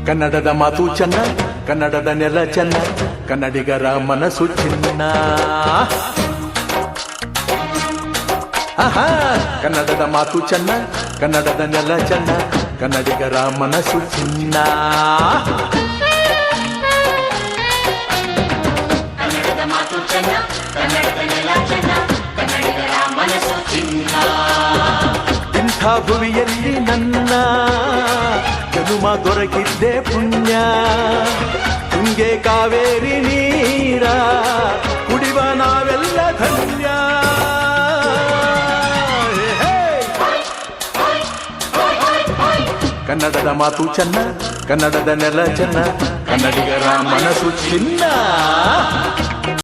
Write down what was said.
ಕನ್ನಡದ ಮಾತು ಚೆನ್ನ, ಕನ್ನಡದ ನೆಲ ಚೆನ್ನ, ಕನ್ನಡಿಗರ ಮನಸ್ಸು ಚಿನ್ನ. ಆಹಾ, ಕನ್ನಡದ ಮಾತು ಚೆನ್ನ, ಕನ್ನಡದ ನೆಲ ಚೆನ್ನ, ಕನ್ನಡಿಗರ ಮನಸ್ಸು ಚಿನ್ನ. ಕನ್ನಡದ ಮಾತು ಚೆನ್ನ, ಕನ್ನಡದ ನೆಲ ಚೆನ್ನ, ಕನ್ನಡಿಗರ ಮನಸ್ಸು ಚಿನ್ನ. ಇಂಥ ಭುವಿಯಲ್ಲಿ ನನ್ನ ಜನುಮ ದೊರಕಿದ್ದೆ ಪುಣ್ಯ. ತುಂಗೆ ಕಾವೇರಿ ನೀರ ಕುಡಿವ ನಾವೆಲ್ಲ ಧನ್ಯ. ಕನ್ನಡದ ಮಾತು ಚೆನ್ನ, ಕನ್ನಡದ ನೆಲ ಚೆನ್ನ, ಕನ್ನಡಿಗರ ಮನಸ್ಸು ಚಿನ್ನ.